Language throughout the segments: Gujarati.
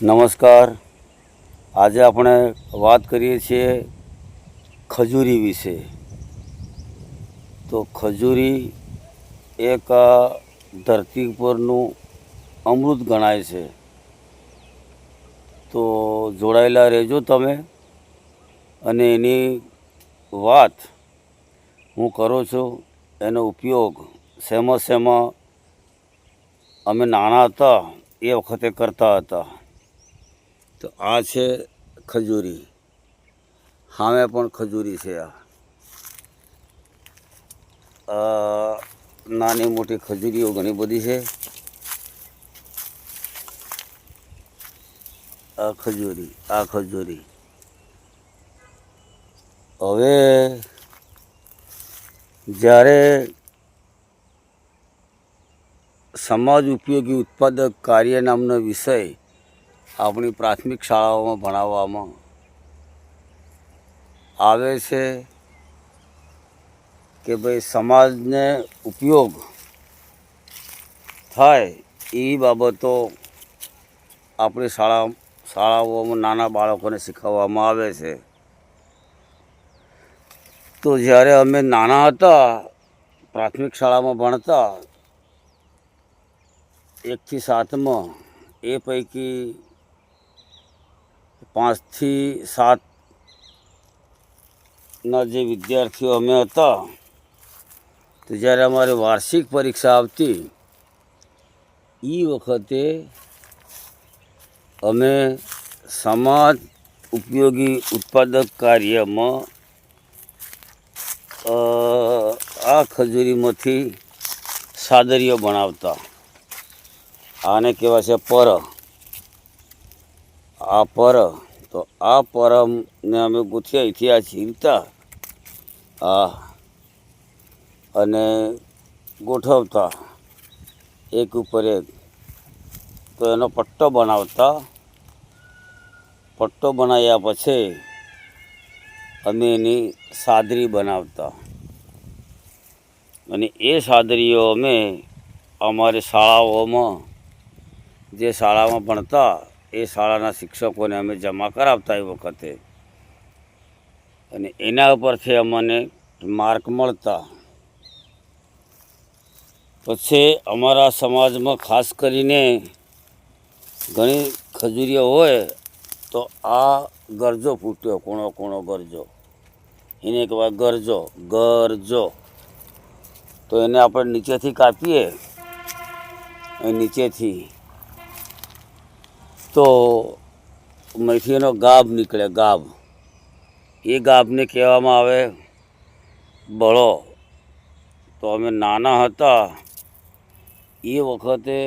નમસ્કાર. આજે આપણે વાત કરીએ છીએ ખજૂરી વિશે. તો ખજૂરી એક ધરતી પરનું અમૃત ગણાય છે. તો જોડાયેલા રહેજો તમે, અને એની વાત હું કરું છું. એનો ઉપયોગ શેમાં અમે નાના હતા એ વખતે કરતા હતા. તો આ છે ખજૂરી. સામે પણ ખજૂરી છે. આ નાની મોટી ખજૂરીઓ ઘણી બધી છે. આ ખજૂરી હવે જ્યારે સમાજ ઉપયોગી ઉત્પાદક કાર્ય નામનો વિષય આપણી પ્રાથમિક શાળાઓમાં ભણાવવામાં આવે છે કે ભાઈ સમાજને ઉપયોગ થાય એવી બાબતો આપણી શાળાઓમાં નાના બાળકોને શીખવવામાં આવે છે. તો જ્યારે અમે નાના હતા, પ્રાથમિક શાળામાં ભણતા 1 થી 7માં, એ પૈકી 5 થી 7ના જે વિદ્યાર્થીઓ અમે હતા, તો જ્યારે અમારે વાર્ષિક પરીક્ષા આવતી એ વખતે અમે સમાજ ઉપયોગી ઉત્પાદક કાર્યમાં આ ખજૂરીમાંથી સાદરીઓ બનાવતા. આને કહેવાય છે પર. આ પર, તો આ પરને અમે ગૂંથી અહીંથી આ ચીરતા અને ગોઠવતા એક ઉપર એક. તો એનો પટ્ટો બનાવતા. પટ્ટો બનાવ્યા પછી અમે એની સાદરી બનાવતા, અને એ સાદરીઓ અમે અમારી શાળાઓમાં, જે શાળામાં ભણતા એ શાળાના શિક્ષકોને અમે જમા કરાવતા એ વખતે, અને એના ઉપરથી અમને માર્ક મળતા. પછી અમારા સમાજમાં ખાસ કરીને ઘણી ખજૂરીઓ હોય તો આ ગરજો ફૂટ્યો, કોણો ગરજો, એને કહેવાય ગરજો. તો એને આપણે નીચેથી કાપીએ, નીચેથી તો મેથી એનો ગાભ નીકળે. એ ગાભને કહેવામાં આવે બળો. તો અમે નાના હતા એ વખતે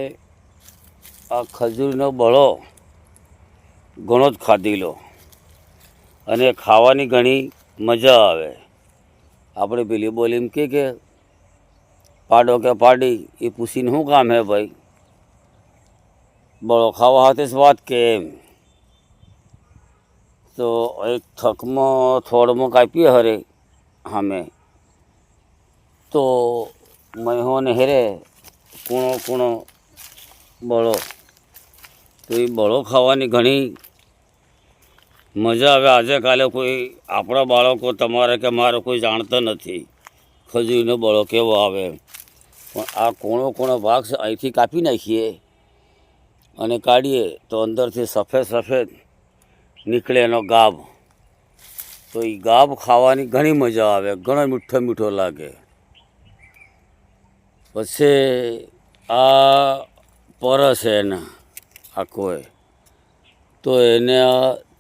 આ ખજૂરીનો બળો ઘણો જ ખાધેલો, અને ખાવાની ઘણી મજા આવે. આપણે પેલી બોલીમ કે પાડો કે પાડી, એ પૂછીને શું કામ હે ભાઈ, બળો ખાવા હાથે જ વાત કે એમ. તો એક થકમાં થોડમાં કાપીએ હરે સામે, તો મહીઓને હેરે કૂણો બળો. તો એ બળો ખાવાની ઘણી મજા આવે. આજે કાલે કોઈ આપણા બાળકો, તમારે કે મારે કોઈ જાણતા નથી ખજૂરીનો બળો કેવો આવે. પણ આ કોણો ભાગ છે, અહીંથી કાપી નાખીએ અને કાઢીએ તો અંદરથી સફેદ નીકળે એનો ગાભ. તો એ ગાભ ખાવાની ઘણી મજા આવે, ઘણો મીઠો લાગે. પછી આ પર છે એને આખો, તો એને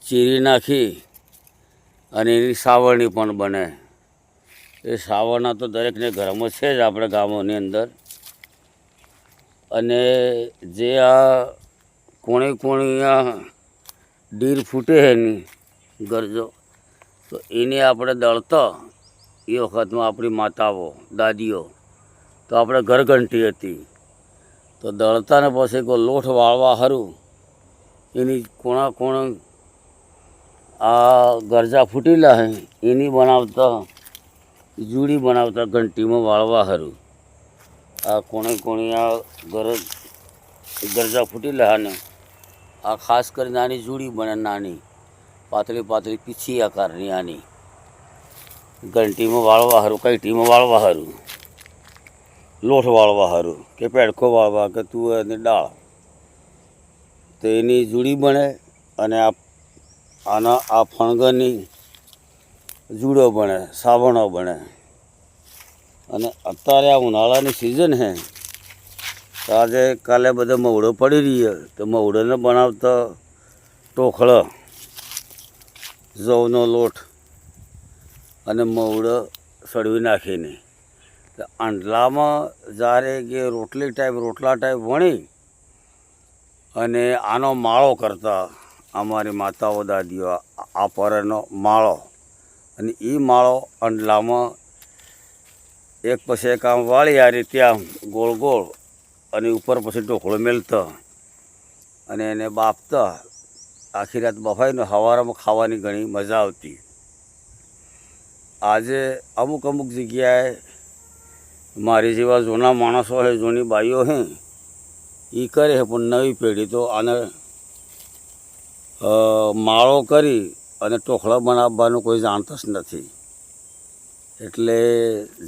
ચીરી નાખી અને એની સાવરણી પણ બને. એ સાવરણા તો દરેકને ઘરમાં છે જ, આપણે ગામોની અંદર. અને જે આ કોણી આ ડીર ફૂટે એની ગરજો, તો એને આપણે દળતા. એ વખતમાં આપણી માતાઓ, દાદીઓ, તો આપણે ઘરઘંટી હતી, તો દળતાને પછી કોઈ લોટ વાળવા સારું એની કોણ આ ગરજા ફૂટેલા હે એની બનાવતા, જૂડી બનાવતા ઘંટીમાં વાળવા સારું. આ કોણી આ ગરજા ફૂટેલા ને આ ખાસ કરીને આની જુડી બને, નાની પાતળી પાતળી પીછી આકારની આની ઘંટીમાં વાળવા સારું, કઈટીમાં વાળવા સારું, લોટ વાળવા સારું કે પેડકો વાળવા કે તુવેરની દાળ, તો એની જુડી બને. અને આ ફણગરની જુડો બને, સાવણો બને. અને અત્યારે આ ઉનાળાની સિઝન છે, તો આજે કાલે બધા મવડો પડી રહીએ, તો મવડોને બનાવતા ટોખળો, જવનો લોટ અને મવડો સળવી નાખીને આંડલામાં જ્યારે કે રોટલા ટાઈપ વણી અને આનો માળો કરતા અમારી માતાઓ દાદીઓ, આ પરનો માળો. અને એ માળો અંડલામાં એક પછી એક આમ વાળી આ રીતે આમ ગોળ ગોળ, અને ઉપર પછી ઢોકળો મેલતા અને એને બાફતા. આખી રાત બફાઈને સવારમાં ખાવાની ઘણી મજા આવતી. આજે અમુક જગ્યાએ મારી જેવા જૂના માણસો છે, જૂની બાઈઓ છે, એ કરે છે, પણ નવી પેઢી તો આને માળો કરી અને ટોખળા બનાવવાનું કોઈ જાણતા જ નથી. એટલે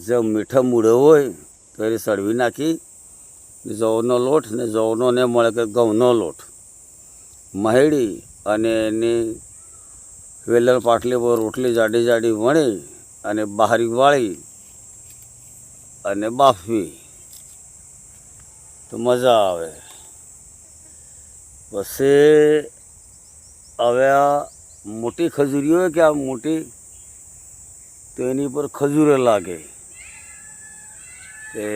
જો મીઠા મૂળો હોય તો એને સળવી નાખી જવનો લોટ, ને જવનો ને મળે કે ઘઉંનો લોટ મહેડી અને એની વેલણ પાટલી પર રોટલી જાડી જાડી વણી અને બારીક વાળી અને બાફવી તો મજા આવે. પછી હવે આ મોટી ખજૂરી હોય કે આ મોટી, તો એની પર ખજૂરે લાગે. એ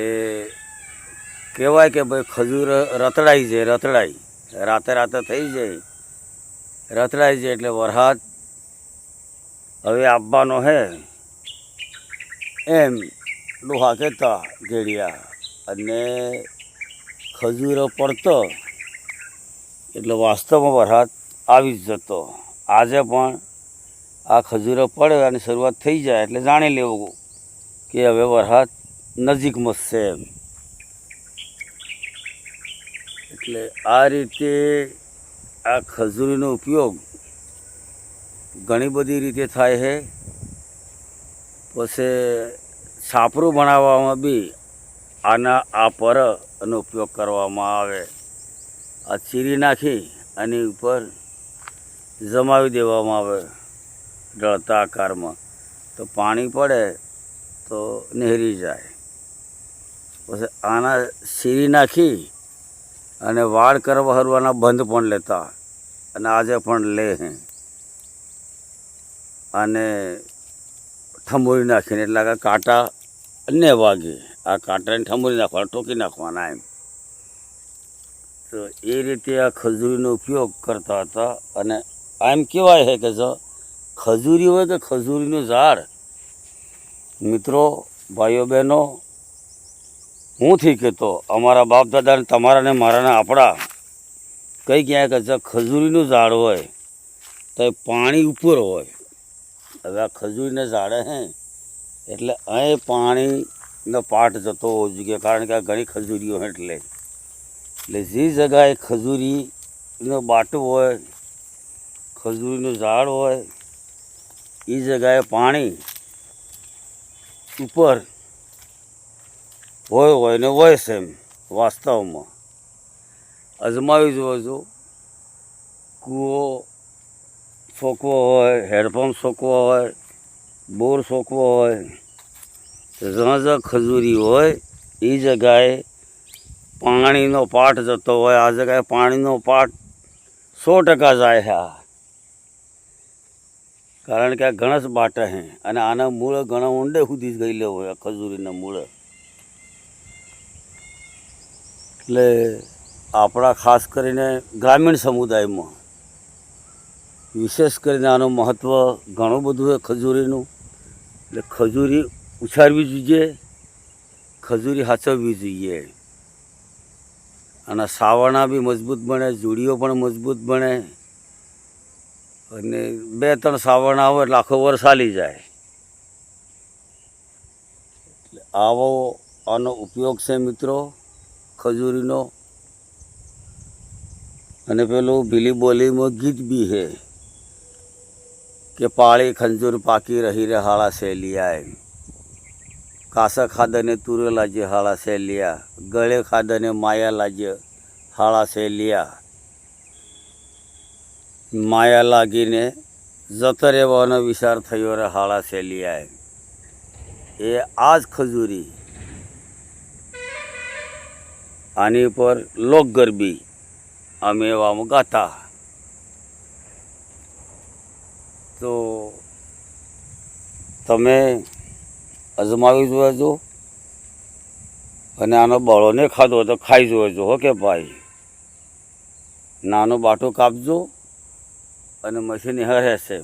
કહેવાય કે ભાઈ ખજૂર રતડાઈ જાય, રતડાઈ રાતે થઈ જાય, રતડાઈ જાય એટલે વરસાદ હવે આપવાનો હે એમ ડોહા કહેતા ઘેડિયા. અને ખજૂરો પડતો એટલે વાસ્તવમાં વરસાદ આવી જ જતો. આજે પણ આ ખજૂરો પડે અને શરૂઆત થઈ જાય એટલે જાણી લેવું કે હવે વરસાદ નજીકમાં છે એમ. એટલે આ રીતે આ ખજૂરીનો ઉપયોગ ઘણી બધી રીતે થાય છે. પછી છાપરું બનાવવામાં બી આ પરનો ઉપયોગ કરવામાં આવે. આ ચીરી નાખી અને ઉપર જમાવી દેવામાં આવે ઢળતા આકારમાં, તો પાણી પડે તો નહેરી જાય. પછી આના ચીરી નાખી અને વાળ કરવા હરવાના બંધ પણ લેતા, અને આજે પણ લે હે. અને ઠમોરી નાખીને એટલે કે કાંટા ને વાગે, આ કાંટાને ઠમોરી નાખવાના, ઠોકી નાખવાના એમ. તો એ રીતે આ ખજૂરીનો ઉપયોગ કરતા હતા. અને એમ કહેવાય છે કે જો ખજૂરી હોય કે ખજૂરીનું ઝાડ, મિત્રો ભાઈઓ બહેનો, હું થી કહેતો અમારા બાપ દાદાને, તમારા ને મારા ને આપણા, કંઈ ક્યાંય કે જો ખજૂરીનું ઝાડ હોય તો એ પાણી ઉપર હોય. હવે આ ખજૂરીને ઝાડે હે એટલે અહીં પાણીનો પાટ જતો હોવો જોઈએ, કારણ કે આ ઘણી ખજૂરીઓ એટલે જે જગાએ ખજૂરીનો બાટો હોય, ખજૂરીનું ઝાડ હોય, એ જગાએ પાણી ઉપર હોય ને હોય છે એમ. વાસ્તવમાં અજમાવી જોજો. કૂવો સોંકવો હોય, હેડપંપ સોંકવો હોય, બોર સોંકવો હોય, તો જ્યાં ખજૂરી હોય એ જગાએ પાણીનો પાટ જતો હોય. આ જગાએ પાણીનો પાટ 100% જાય છે. કારણ કે આ ઘણા જ બાટા હે અને આના મૂળ ઘણા ઊંડે સુધી ગયેલો હોય ખજૂરીના મૂળ. એટલે આપણા ખાસ કરીને ગ્રામીણ સમુદાયમાં વિશેષ કરીને આનું મહત્ત્વ ઘણું બધું છે ખજૂરીનું. એટલે ખજૂરી ઉછાળવી જોઈએ, ખજૂરી સાચવવી જોઈએ. અને સાવરણા બી મજબૂત બને, જોડીઓ પણ મજબૂત બને. અને 2-3 સાવરણા આવે એટલે આખો વર્ષ ચાલી જાય. એટલે આનો ઉપયોગ છે મિત્રો ખજૂરીનો. અને પેલું ભીલી બોલીમાં ગીત બી છે કે પાળી ખંજૂર પાકી રહી રે હાળા શેલિયાએ, કાસા ખાદને તુરે લાજે હાળા શેલિયા, ગળે ખાદને માયા લાજે હાળા શેલિયા. માયા લાગીને જતો રહેવાનો વિચાર થયો રે હાળા શેલિયાએ. એ આ જ ખજૂરી. આની ઉપર લોકગરબી અમે એવામાં ગાતા. તો તમે અજમાવી જોજો અને આનો બળોને ખાધો તો ખાઈ જોજો હો કે ભાઈ. નાનો બાટો કાપજો અને મશીન રહેશે.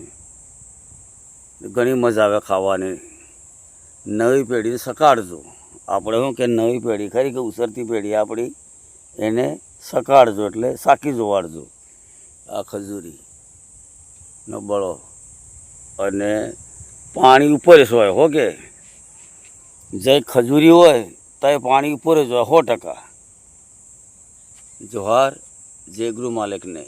ઘણી મજા આવે ખાવાની. નવી પેઢીને સકાળજો. આપણે શું કે નવી પેઢી ખરી કે ઉસરતી પેઢી આપણી એને સકાળજો એટલે સાકી જોવાડજો આ ખજૂરીનો બળો. અને પાણી ઉપર જ હોય હો કે જે ખજૂરી હોય તો એ પાણી ઉપર જ હોય 100%. જોહાર જય ગૃહ માલિકને.